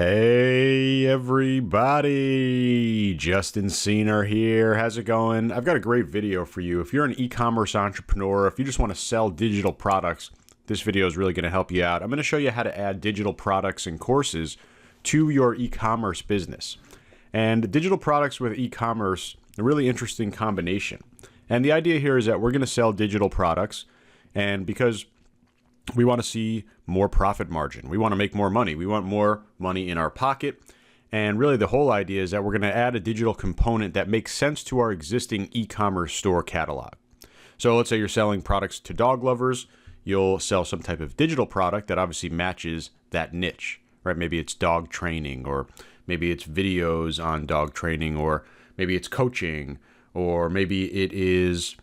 Hey everybody, Justin Cena here. How's it going? I've got a great video for you. If you're an e-commerce entrepreneur, if you just want to sell digital products, this video is really going to help you out. I'm going to show you how to add digital products and courses to your e-commerce business. And digital products with e-commerce, a really interesting combination. And the idea here is that we're going to sell digital products, and because we want to see more profit margin. We want to make more money. We want more money in our pocket. And really the whole idea is that we're going to add a digital component that makes sense to our existing e-commerce store catalog. So let's say you're selling products to dog lovers. You'll sell some type of digital product that obviously matches that niche, right? Maybe it's dog training, or maybe it's videos on dog training, or maybe it's coaching, or maybe it is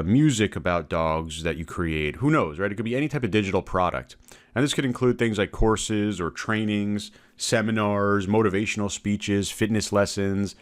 music about dogs that you create. Who knows, right? It could be any type of digital product. And this could include things like courses or trainings, seminars, motivational speeches, fitness lessons,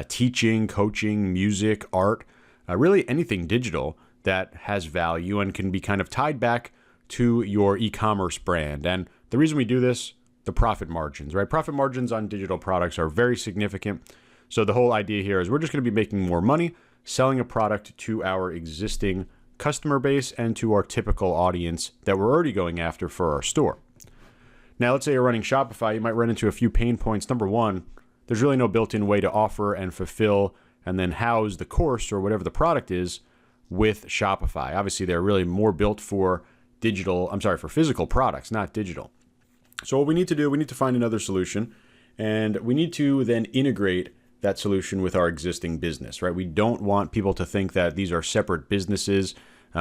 teaching, coaching, music, art, really anything digital that has value and can be kind of tied back to your e-commerce brand. And the reason we do this, the profit margins, right? Profit margins on digital products are very significant. So the whole idea here is we're just going to be making more money selling a product to our existing customer base and to our typical audience that we're already going after for our store. Now, let's say you're running Shopify, you might run into a few pain points. Number one, there's really no built-in way to offer and fulfill and then house the course or whatever the product is with Shopify. Obviously, they're really more built for physical products, not digital. So what we need to do, we need to find another solution, and we need to then integrate that solution with our existing business, right? We don't want people to think that these are separate businesses.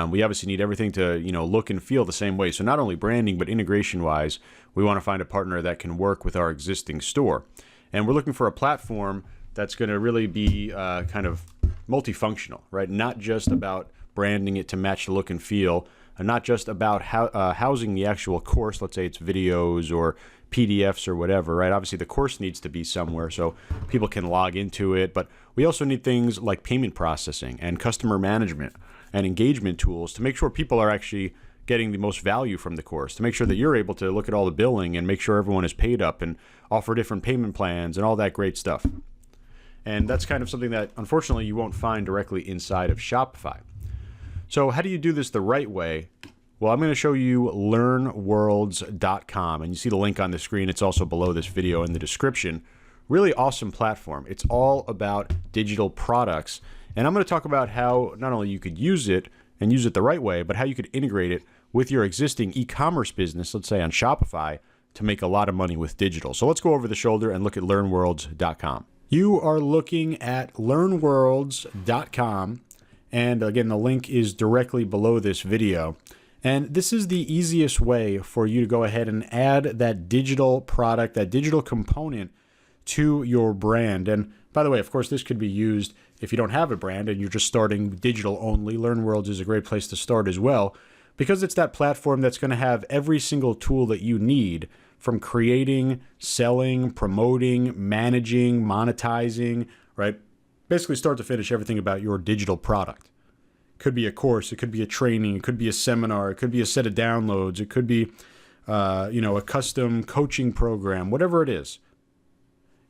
We obviously need everything to, look and feel the same way. So not only branding, but integration-wise, we want to find a partner that can work with our existing store. And we're looking for a platform that's going to really be kind of multifunctional, right? Not just about branding it to match the look and feel, and not just about housing the actual course. Let's say it's videos or PDFs or whatever, right? Obviously, the course needs to be somewhere so people can log into it. But we also need things like payment processing and customer management and engagement tools to make sure people are actually getting the most value from the course, to make sure that you're able to look at all the billing and make sure everyone is paid up and offer different payment plans and all that great stuff. And that's kind of something that, unfortunately, you won't find directly inside of Shopify. So how do you do this the right way? Well, I'm going to show you learnworlds.com, and you see the link on the screen. It's also below this video in the description. Really awesome platform. It's all about digital products, and I'm going to talk about how not only you could use it and use it the right way, but how you could integrate it with your existing e-commerce business, let's say on Shopify, to make a lot of money with digital. So let's go over the shoulder and look at learnworlds.com. You are looking at learnworlds.com, and again, the link is directly below this video. And this is the easiest way for you to go ahead and add that digital product, that digital component to your brand. And by the way, of course, this could be used if you don't have a brand and you're just starting digital only. LearnWorlds is a great place to start as well, because it's that platform that's going to have every single tool that you need from creating, selling, promoting, managing, monetizing, right? Basically start to finish everything about your digital product. Could be a course, it could be a training, it could be a seminar, it could be a set of downloads, it could be a custom coaching program, whatever it is.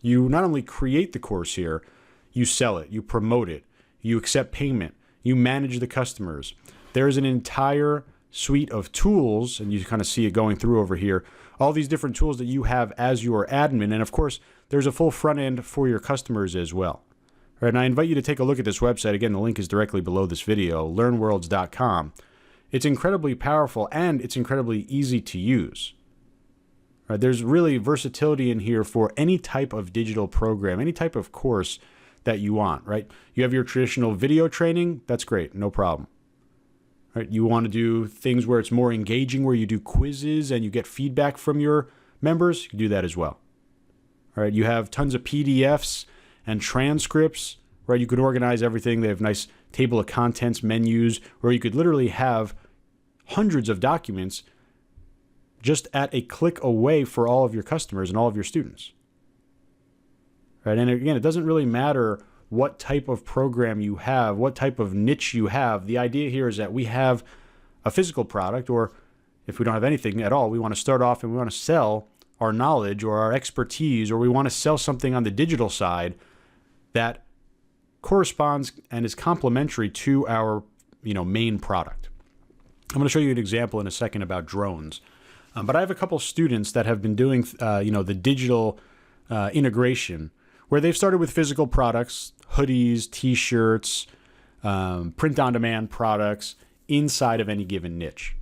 You not only create the course here, you sell it, you promote it, you accept payment, you manage the customers. There's an entire suite of tools, and you kind of see it going through over here, all these different tools that you have as your admin, and of course, there's a full front end for your customers as well. Right, and I invite you to take a look at this website. Again, the link is directly below this video, learnworlds.com. It's incredibly powerful and it's incredibly easy to use. Right, there's really versatility in here for any type of digital program, any type of course that you want, right? You have your traditional video training, that's great, no problem. Right, you want to do things where it's more engaging, where you do quizzes and you get feedback from your members, you can do that as well. All right, you have tons of PDFs and transcripts, right? You could organize everything. They have nice table of contents menus, where you could literally have hundreds of documents just at a click away for all of your customers and all of your students. Right? And again, it doesn't really matter what type of program you have, what type of niche you have. The idea here is that we have a physical product, or if we don't have anything at all, we want to start off and we want to sell our knowledge or our expertise, or we want to sell something on the digital side that corresponds and is complementary to our main product. I'm going to show you an example in a second about drones. But I have a couple students that have been doing the digital integration, where they've started with physical products, hoodies, t-shirts, print-on-demand products inside of any given niche.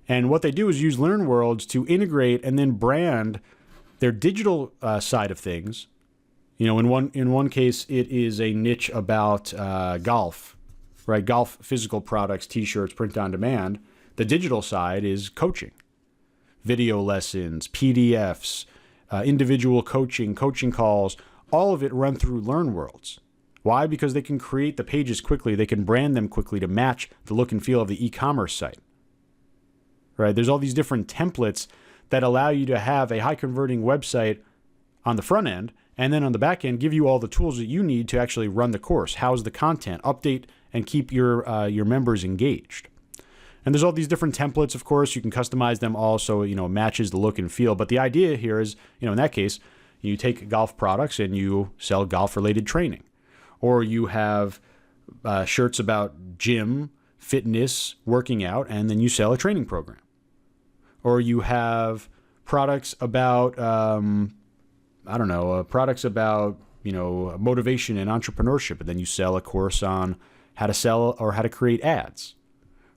And what they do is use LearnWorlds to integrate and then brand their digital side of things. In one case, it is a niche about golf, right? Golf physical products, t-shirts, print-on-demand. The digital side is coaching, video lessons, PDFs, individual coaching calls, all of it run through LearnWorlds. Why? Because they can create the pages quickly. They can brand them quickly to match the look and feel of the e-commerce site. Right? There's all these different templates that allow you to have a high converting website on the front end, and then on the back end, give you all the tools that you need to actually run the course, house the content, update, and keep your members engaged. And there's all these different templates, of course. You can customize them all so it matches the look and feel. But the idea here is, in that case, you take golf products and you sell golf-related training. Or you have shirts about gym, fitness, working out, and then you sell a training program. Or you have products about, products about, motivation and entrepreneurship, and then you sell a course on how to sell or how to create ads,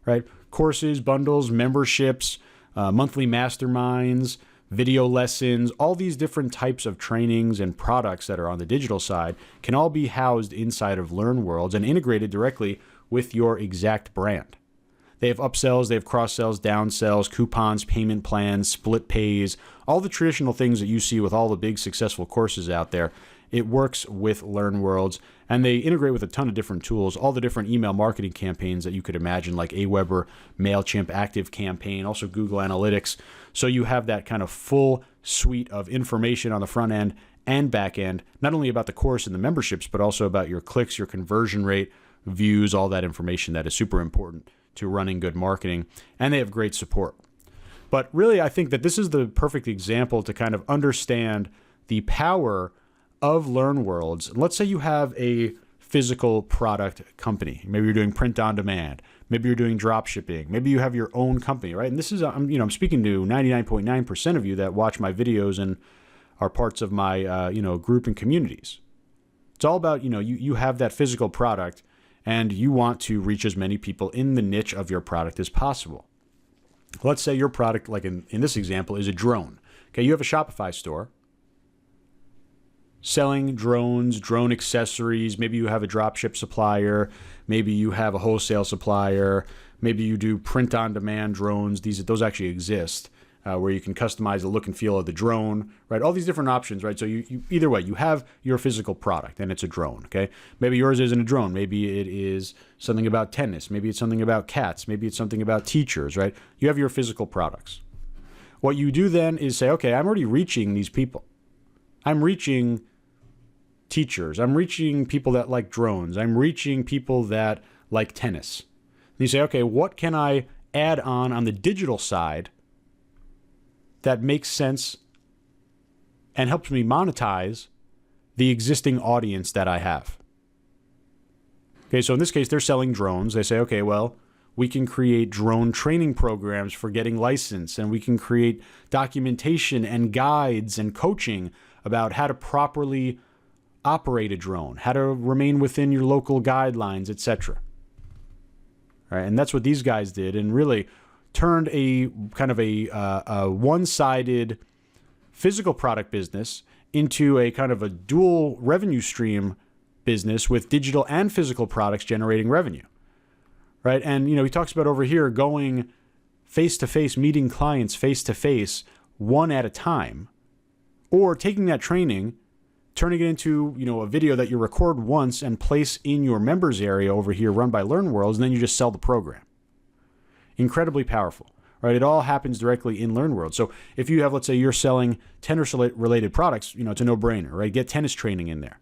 right? Courses, bundles, memberships, monthly masterminds, video lessons, all these different types of trainings and products that are on the digital side can all be housed inside of LearnWorlds and integrated directly with your exact brand. They have upsells, they have cross-sells, downsells, coupons, payment plans, split pays, all the traditional things that you see with all the big successful courses out there. It works with LearnWorlds, and they integrate with a ton of different tools, all the different email marketing campaigns that you could imagine, like Aweber, MailChimp, ActiveCampaign, also Google Analytics. So you have that kind of full suite of information on the front end and back end, not only about the course and the memberships, but also about your clicks, your conversion rate, views, all that information that is super important to running good marketing. And they have great support. But really, I think that this is the perfect example to kind of understand the power of LearnWorlds. Let's say you have a physical product company. Maybe you're doing print on demand. Maybe you're doing drop shipping. Maybe you have your own company, right? And this is, I'm speaking to 99.9% of you that watch my videos and are parts of my, group and communities. It's all about, you have that physical product and you want to reach as many people in the niche of your product as possible. Let's say your product, like in this example, is a drone. Okay, you have a Shopify store selling drones, drone accessories. Maybe you have a dropship supplier. Maybe you have a wholesale supplier. Maybe you do print-on-demand drones. Those actually exist, where you can customize the look and feel of the drone, right? All these different options, right? So you either way, you have your physical product, and it's a drone, okay? Maybe yours isn't a drone. Maybe it is something about tennis. Maybe it's something about cats. Maybe it's something about teachers, right? You have your physical products. What you do then is say, okay, I'm already reaching these people. I'm reaching teachers. I'm reaching people that like drones. I'm reaching people that like tennis. And you say, okay, what can I add on the digital side that makes sense and helps me monetize the existing audience that I have? Okay, so in this case, they're selling drones. They say, okay, well, we can create drone training programs for getting licensed, and we can create documentation and guides and coaching about how to properly operate a drone, how to remain within your local guidelines, etc. All right, and that's what these guys did, and really turned a kind of a one-sided physical product business into a kind of a dual revenue stream business with digital and physical products generating revenue. Right? And he talks about over here going face-to-face, meeting clients face-to-face, one at a time, or taking that training, turning it into, a video that you record once and place in your members area over here run by LearnWorlds, and then you just sell the program. Incredibly powerful, right? It all happens directly in LearnWorlds. So if you have, let's say you're selling tennis-related products, it's a no-brainer, right? Get tennis training in there.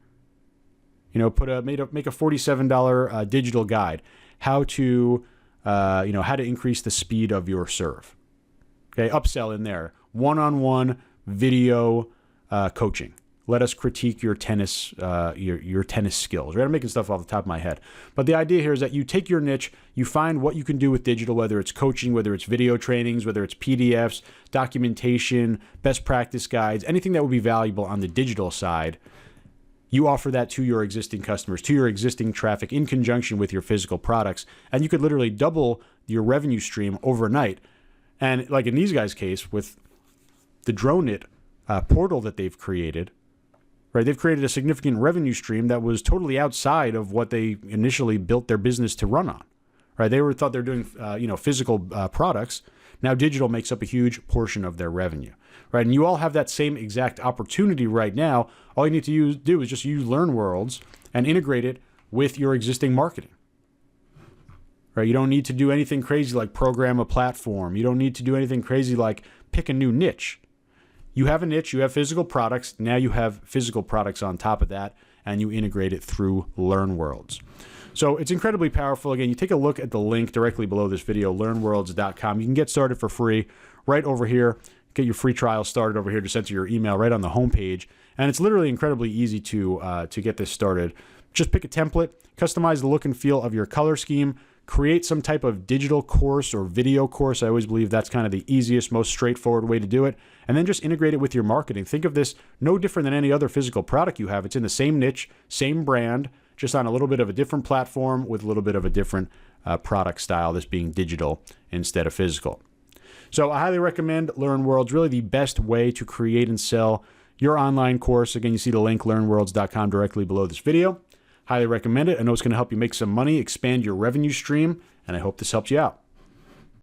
Make a $47 digital guide, how to increase the speed of your serve. Okay, upsell in there. One-on-one video coaching. Let us critique your tennis your tennis skills. Right? I'm making stuff off the top of my head. But the idea here is that you take your niche, you find what you can do with digital, whether it's coaching, whether it's video trainings, whether it's PDFs, documentation, best practice guides, anything that would be valuable on the digital side. You offer that to your existing customers, to your existing traffic in conjunction with your physical products. And you could literally double your revenue stream overnight. And like in these guys' case with the DroneIt portal that they've created, right? They've created a significant revenue stream that was totally outside of what they initially built their business to run on, right? They thought they're doing, physical products. Now digital makes up a huge portion of their revenue, right? And you all have that same exact opportunity right now. All you need to do is just use LearnWorlds and integrate it with your existing marketing, right? You don't need to do anything crazy like program a platform. You don't need to do anything crazy like pick a new niche. You have a niche, you have physical products. Now you have physical products on top of that, and you integrate it through LearnWorlds. So it's incredibly powerful. Again, you take a look at the link directly below this video, learnworlds.com. You can get started for free right over here. Get your free trial started over here. Just enter your email right on the homepage. And it's literally incredibly easy to get this started. Just pick a template, customize the look and feel of your color scheme, create some type of digital course or video course. I always believe that's kind of the easiest, most straightforward way to do it. And then just integrate it with your marketing. Think of this no different than any other physical product you have. It's in the same niche, same brand, just on a little bit of a different platform with a little bit of a different product style, this being digital instead of physical. So I highly recommend LearnWorlds, really the best way to create and sell your online course. Again, you see the link, learnworlds.com, directly below this video. Highly recommend it. I know it's going to help you make some money, expand your revenue stream, and I hope this helps you out.